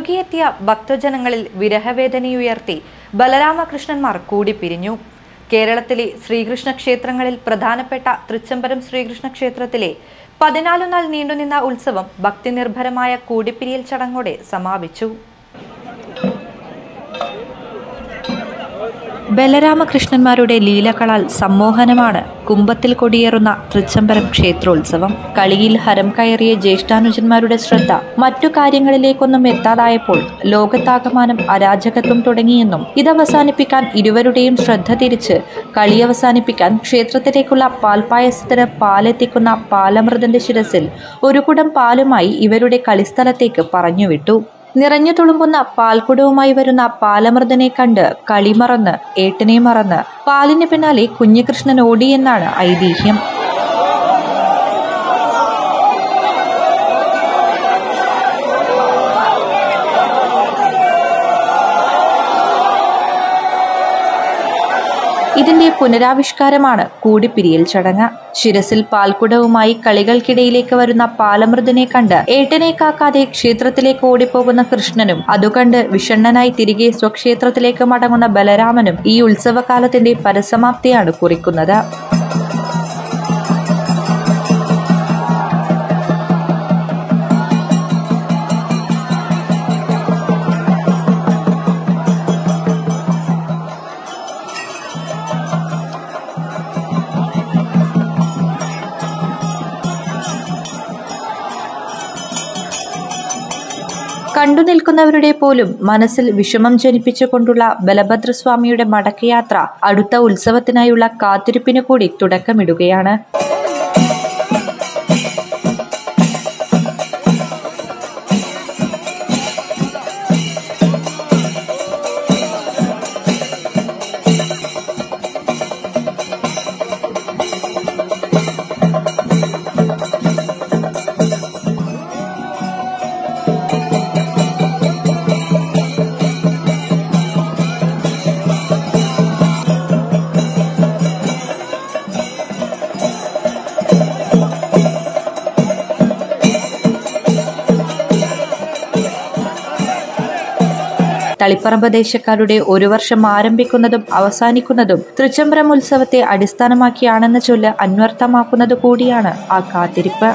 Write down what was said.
ഒഴുകിയെത്തിയ ഭക്തജനങ്ങളിൽ വിരഹവേദനയുയർത്തി ബലരാമകൃഷ്ണന്മാർ കൂടിപ്പിരിഞ്ഞു. കേരളത്തിലെ ശ്രീകൃഷ്ണ ക്ഷേത്രങ്ങളിൽ പ്രധാനപ്പെട്ട തൃച്ചംബരം ശ്രീകൃഷ്ണ ക്ഷേത്രത്തിലെ 14 നാൾ നീണ്ടുനിന്ന ഉത്സവം ഭക്തിനിർഭരമായ കൂടിപ്പിരിയൽ ചടങ്ങോടെ സമാപിച്ചു. ബലരാമകൃഷ്ണന്മാരുടെ ലീലകളാൽ സമ്മോഹനമാണ് കുംഭത്തിൽ കൊടിയേറുന്ന തൃച്ചംബരം ക്ഷേത്രോത്സവം. കളിയിൽ ഹരം കയറിയ ജ്യേഷ്ഠാനുജന്മാരുടെ ശ്രദ്ധ മറ്റു കാര്യങ്ങളിലേക്കൊന്നും എത്താതായപ്പോൾ ലോകത്താകമാനം അരാജകത്വം തുടങ്ങിയെന്നും ഇതവസാനിപ്പിക്കാൻ ഇരുവരുടെയും ശ്രദ്ധ തിരിച്ച് കളിയവസാനിപ്പിക്കാൻ ക്ഷേത്രത്തിലേക്കുള്ള പാൽപായസത്തിന് പാലെത്തിക്കുന്ന പാലമൃതന്റെ ശിരസിൽ ഒരു കുടം പാലുമായി ഇവരുടെ കളിസ്ഥലത്തേക്ക് പറഞ്ഞുവിട്ടു. നിറഞ്ഞു തുളുമ്പുന്ന പാൽക്കുടവുമായി വരുന്ന പാലമൃതനെ കണ്ട് കളിമറന്ന് ഏട്ടനെ മറന്ന് പാലിന് പിന്നാലെ കുഞ്ഞികൃഷ്ണൻ ഓടിയെന്നാണ് ഐതിഹ്യം. ഇതിന്റെ പുനരാവിഷ്കാരമാണ് കൂടിപ്പിരിയൽ ചടങ്ങ്. ശിരസിൽ പാൽക്കുടവുമായി കളികൾക്കിടയിലേക്ക് വരുന്ന പാലമൃതനെ കണ്ട് ഏട്ടനെ കാക്കാതെ ക്ഷേത്രത്തിലേക്ക് ഓടിപ്പോകുന്ന കൃഷ്ണനും അതുകണ്ട് വിഷണ്ണനായി തിരികെ സ്വക്ഷേത്രത്തിലേക്ക് മടങ്ങുന്ന ബലരാമനും ഈ ഉത്സവകാലത്തിന്റെ പരിസമാപ്തിയാണ് കുറിക്കുന്നത്. കണ്ടു നിൽക്കുന്നവരുടെ പോലും മനസ്സിൽ വിഷമം ജനിപ്പിച്ചുകൊണ്ടുള്ള ബലഭദ്രസ്വാമിയുടെ മടക്കയാത്ര അടുത്ത ഉത്സവത്തിനായുള്ള കാത്തിരിപ്പിനു കൂടി തുടക്കമിടുകയാണ്. തളിപ്പറമ്പ് ദേശക്കാരുടെ ഒരു വർഷം ആരംഭിക്കുന്നതും അവസാനിക്കുന്നതും തൃച്ചംബരം ഉത്സവത്തെ അടിസ്ഥാനമാക്കിയാണെന്ന ചൊല്ല് അന്വർത്ഥമാക്കുന്നത് കൂടിയാണ് ആ കാത്തിരിപ്പ്.